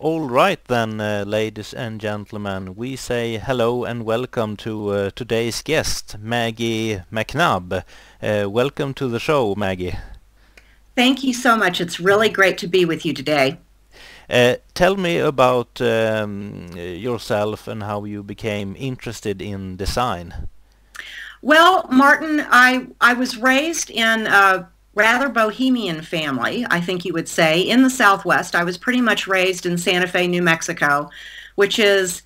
All right then, ladies and gentlemen, we say hello and welcome to today's guest, Maggie Macnab. Welcome to the show, Maggie. Thank you so much. It's really great to be with you today. Tell me about yourself and how you became interested in design. Well, Martin, I was raised in a rather bohemian family, I think you would say, in the Southwest. I was pretty much raised in Santa Fe, New Mexico, which is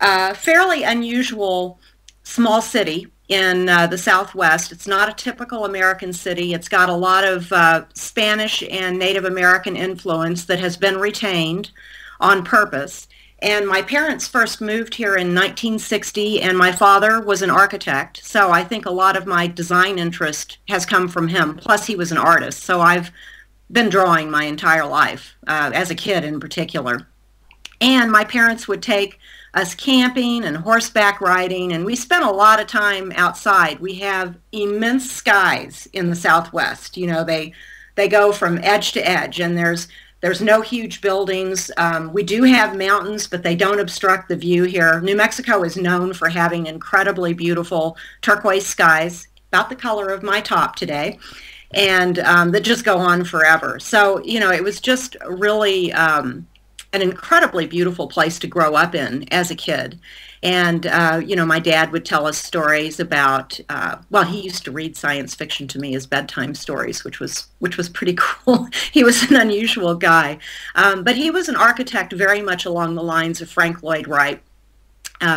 a fairly unusual small city in the Southwest. It's not a typical American city. It's got a lot of Spanish and Native American influence that has been retained on purpose. And my parents first moved here in 1960, and my father was an architect. So I think a lot of my design interest has come from him. Plus, he was an artist. So I've been drawing my entire life, as a kid in particular. And my parents would take us camping and horseback riding, and we spent a lot of time outside. We have immense skies in the Southwest. You know, they go from edge to edge, and there's no huge buildings. We do have mountains, but they don't obstruct the view here. New Mexico is known for having incredibly beautiful turquoise skies, about the color of my top today, and that just go on forever. So, you know, it was just really an incredibly beautiful place to grow up in as a kid. And, you know, my dad would tell us stories about, well, he used to read science fiction to me as bedtime stories, which was pretty cool. He was an unusual guy. But he was an architect very much along the lines of Frank Lloyd Wright.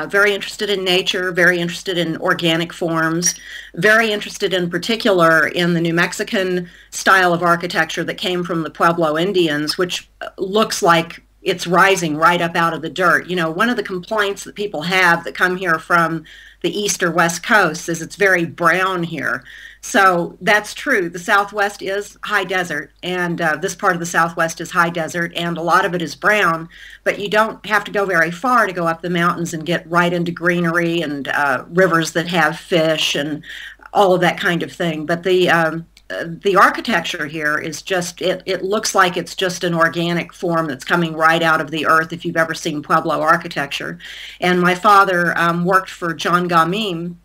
Very interested in nature, very interested in organic forms, very interested in particular in the New Mexican style of architecture that came from the Pueblo Indians, which looks like it's rising right up out of the dirt. You know, one of the complaints that people have that come here from the east or west coast is it's very brown here. So that's true. The Southwest is high desert, and this part of the Southwest is high desert, and a lot of it is brown, but you don't have to go very far to go up the mountains and get right into greenery and rivers that have fish and all of that kind of thing. But the architecture here is just, it looks like it's just an organic form that's coming right out of the earth if you've ever seen Pueblo architecture. And my father worked for John Gamim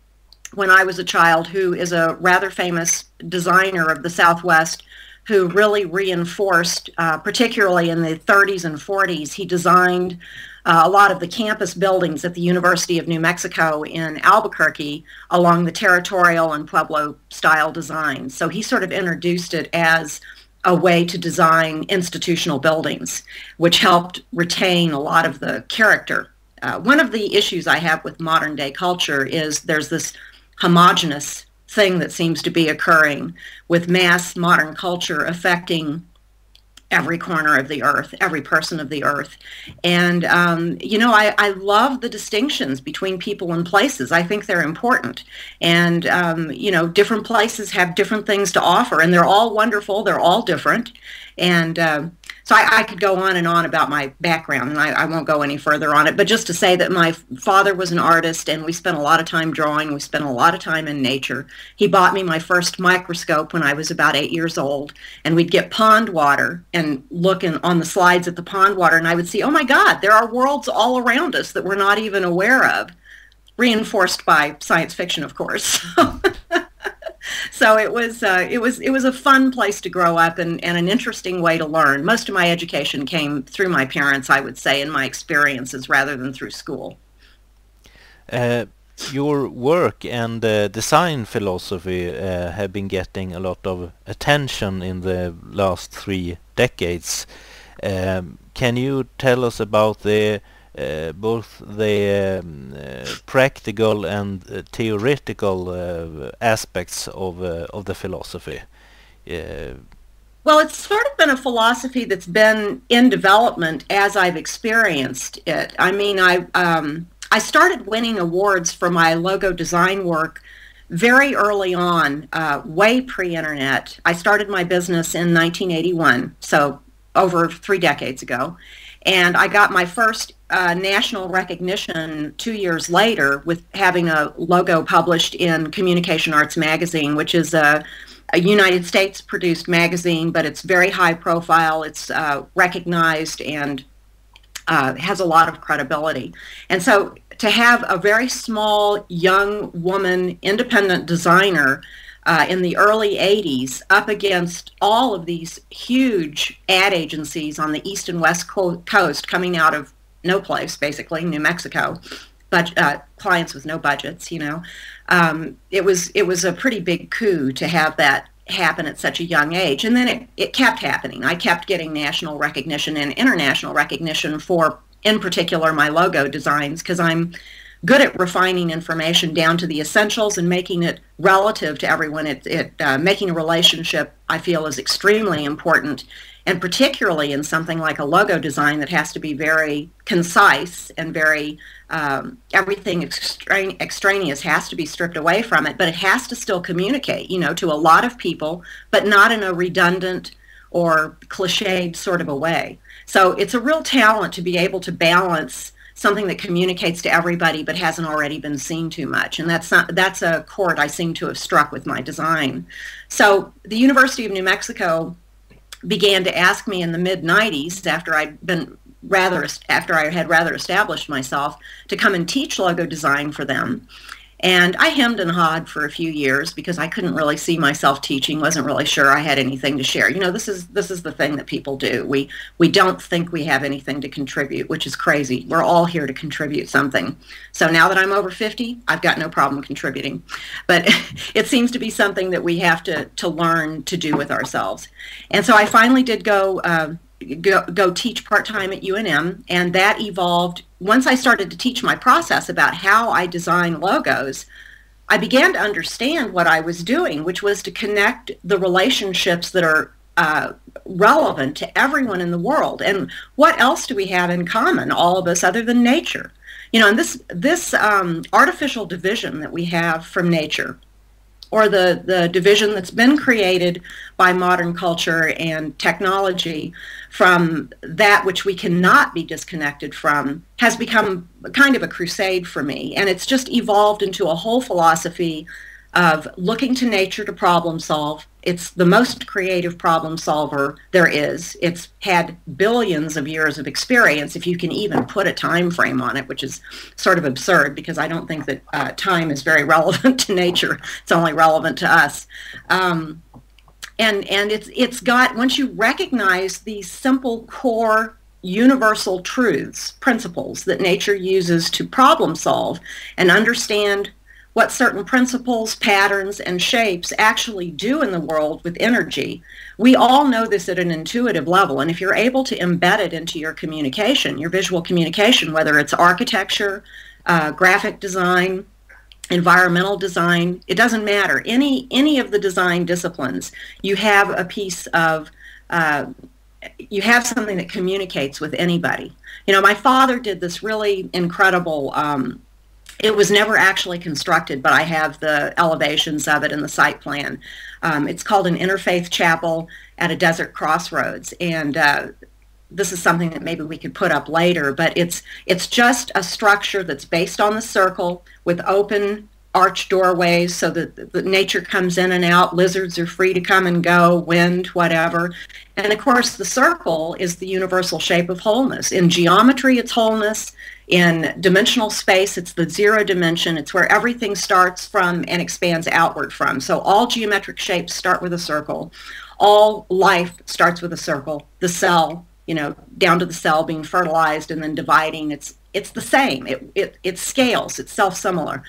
when I was a child, who is a rather famous designer of the Southwest, who really reinforced, particularly in the 30s and 40s, he designed a lot of the campus buildings at the University of New Mexico in Albuquerque along the territorial and Pueblo style design. So he sort of introduced it as a way to design institutional buildings, which helped retain a lot of the character. One of the issues I have with modern day culture is there's this homogenous thing that seems to be occurring with mass modern culture affecting every corner of the earth, every person of the earth. And, you know, I love the distinctions between people and places. I think they're important. And, you know, different places have different things to offer, and they're all wonderful. They're all different. And so I could go on and on about my background, and I won't go any further on it. But just to say that my father was an artist, and we spent a lot of time drawing. We spent a lot of time in nature. He bought me my first microscope when I was about 8 years old, and we'd get pond water and look on the slides at the pond water, and I would see, oh my God, there are worlds all around us that we're not even aware of, reinforced by science fiction, of course. So it was a fun place to grow up, and an interesting way to learn. Most of my education came through my parents, I would say, and my experiences rather than through school. Your work and design philosophy have been getting a lot of attention in the last 3 decades. Can you tell us about both the practical and theoretical aspects of the philosophy? Well, it's sort of been a philosophy that's been in development as I've experienced it. I mean, I started winning awards for my logo design work very early on, way pre-internet. I started my business in 1981, so over 3 decades ago. And I got my first national recognition 2 years later with having a logo published in Communication Arts Magazine, which is a United States produced magazine, but it's very high profile. It's recognized, and has a lot of credibility. And so to have a very small, young woman, independent designer in the early 80s up against all of these huge ad agencies on the east and west coast coming out of no place, basically, New Mexico, but clients with no budgets, it was a pretty big coup to have that happen at such a young age. And then it kept happening. I kept getting national recognition and international recognition for, in particular, my logo designs, because I'm good at refining information down to the essentials and making it relative to everyone. Making a relationship, I feel, is extremely important, and particularly in something like a logo design that has to be very concise and very everything extraneous has to be stripped away from it, but it has to still communicate, to a lot of people, but not in a redundant or cliched sort of a way. So it's a real talent to be able to balance something that communicates to everybody but hasn't already been seen too much. And that's a chord I seem to have struck with my design. So the University of New Mexico began to ask me in the mid-90s, after I had rather established myself, to come and teach logo design for them. And I hemmed and hawed for a few years because I couldn't really see myself teaching, wasn't really sure I had anything to share. This is the thing that people do. We don't think we have anything to contribute, which is crazy. We're all here to contribute something. So now that I'm over 50, I've got no problem contributing. But it seems to be something that we have to learn to do with ourselves. And so I finally did go teach part-time at UNM, and that evolved. Once I started to teach my process about how I design logos, I began to understand what I was doing, which was to connect the relationships that are relevant to everyone in the world. And what else do we have in common, all of us, other than nature? And this artificial division that we have from nature, or the division that's been created by modern culture and technology from that which we cannot be disconnected from, has become kind of a crusade for me. And it's just evolved into a whole philosophy of looking to nature to problem solve. It's the most creative problem solver there is. It's had billions of years of experience, if you can even put a time frame on it, which is sort of absurd because I don't think that time is very relevant to nature. It's only relevant to us. And it's got, once you recognize these simple core universal truths, principles that nature uses to problem solve, and understand what certain principles, patterns, and shapes actually do in the world with energy. We all know this at an intuitive level, and if you're able to embed it into your communication, your visual communication, whether it's architecture, graphic design, environmental design, it doesn't matter. Any of the design disciplines, you have a piece of, you have something that communicates with anybody. My father did this really incredible, it was never actually constructed, but I have the elevations of it in the site plan. It's called an interfaith chapel at a desert crossroads, and this is something that maybe we could put up later, but it's just a structure that's based on the circle with open arch doorways so that the nature comes in and out. Lizards are free to come and go, wind, whatever. And of course, the circle is the universal shape of wholeness. In geometry, it's wholeness. In dimensional space, it's the zero dimension. It's where everything starts from and expands outward from. So all geometric shapes start with a circle. All life starts with a circle. The cell, down to the cell being fertilized and then dividing, it's the same. It scales. It's self-similar.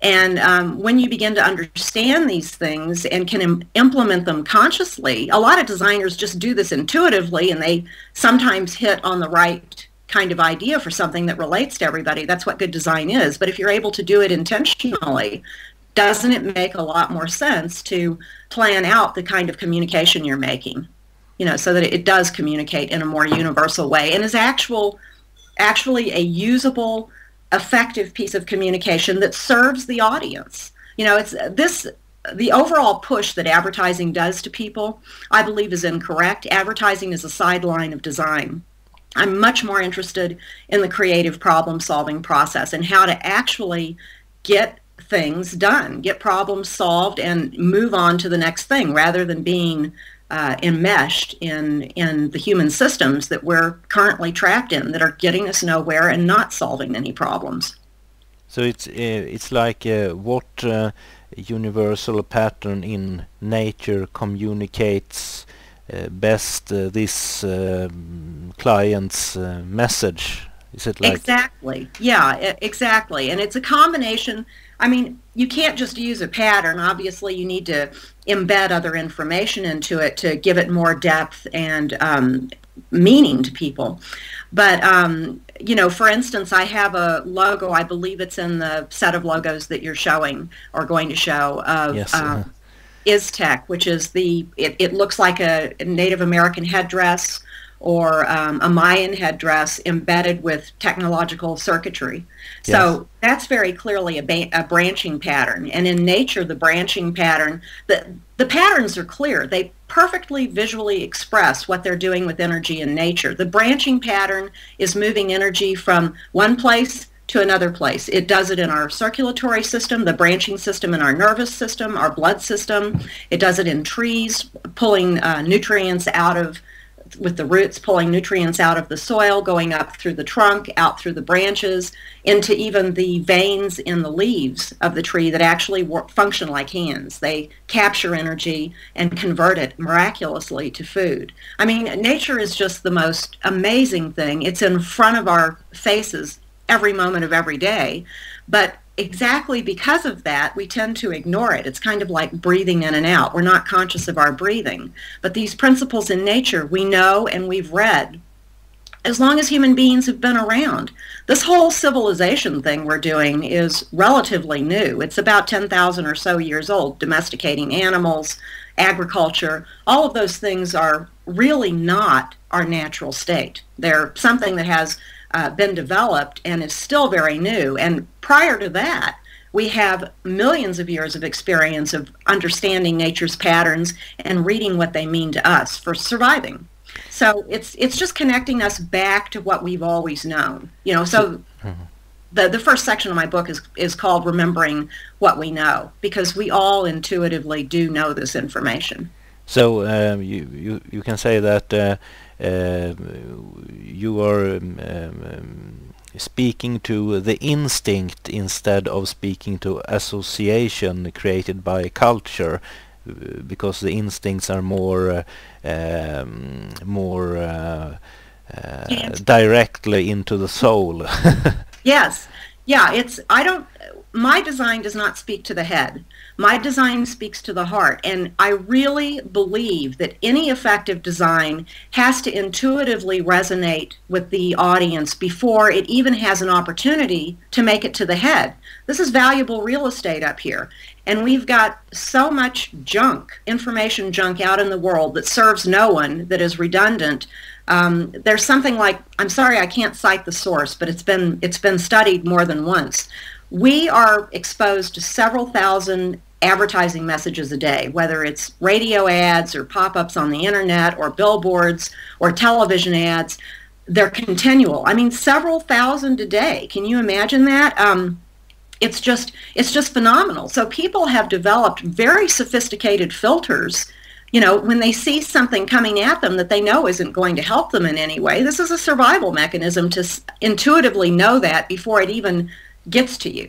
And when you begin to understand these things and can implement them consciously, a lot of designers just do this intuitively, and they sometimes hit on the right kind of idea for something that relates to everybody. That's what good design is. But if you're able to do it intentionally, doesn't it make a lot more sense to plan out the kind of communication you're making, so that it does communicate in a more universal way and is actually a usable, effective piece of communication that serves the audience. The overall push that advertising does to people, I believe, is incorrect. Advertising is a sideline of design. I'm much more interested in the creative problem-solving process and how to actually get things done, get problems solved, and move on to the next thing rather than being enmeshed in the human systems that we're currently trapped in, that are getting us nowhere and not solving any problems. So it's like what universal pattern in nature communicates best this client's message? Is it like Exactly. Yeah, exactly. And it's a combination. I mean, you can't just use a pattern. Obviously, you need to embed other information into it to give it more depth and meaning to people. But, you know, for instance, I have a logo, I believe it's in the set of logos that you're showing or going to show, of yes? Iztec, which is it looks like a Native American headdress or a Mayan headdress embedded with technological circuitry. Yes. So that's very clearly a branching pattern. And in nature, the branching pattern, the patterns are clear. They perfectly visually express what they're doing with energy in nature. The branching pattern is moving energy from one place to another place. It does it in our circulatory system, the branching system in our nervous system, our blood system. It does it in trees, pulling nutrients out of, with the roots, pulling nutrients out of the soil, going up through the trunk, out through the branches, into even the veins in the leaves of the tree that actually function like hands. They capture energy and convert it miraculously to food. I mean, nature is just the most amazing thing. It's in front of our faces every moment of every day, but exactly because of that, we tend to ignore it. It's kind of like breathing in and out. We're not conscious of our breathing. But these principles in nature, we know and we've read as long as human beings have been around. This whole civilization thing we're doing is relatively new. It's about 10,000 or so years old. Domesticating animals, agriculture, all of those things are really not our natural state. They're something that has been developed and is still very new. And prior to that, we have millions of years of experience of understanding nature's patterns and reading what they mean to us for surviving. So it's just connecting us back to what we've always known. You know, so the first section of my book is called Remembering What We Know, because we all intuitively do know this information. So you can say that you are speaking to the instinct instead of speaking to association created by culture, because the instincts are more directly into the soul. Yes. Yeah, my design does not speak to the head. My design speaks to the heart. And I really believe that any effective design has to intuitively resonate with the audience before it even has an opportunity to make it to the head. This is valuable real estate up here. And we've got so much junk, information junk out in the world that serves no one, that is redundant. There's something like, I'm sorry I can't cite the source, but it's been studied more than once. We are exposed to several thousand advertising messages a day, whether it's radio ads or pop-ups on the internet or billboards or television ads. They're continual. I mean, several thousand a day. Can you imagine that? It's just phenomenal. So people have developed very sophisticated filters. You know, when they see something coming at them that they know isn't going to help them in any way, this is a survival mechanism to intuitively know that before it even gets to you.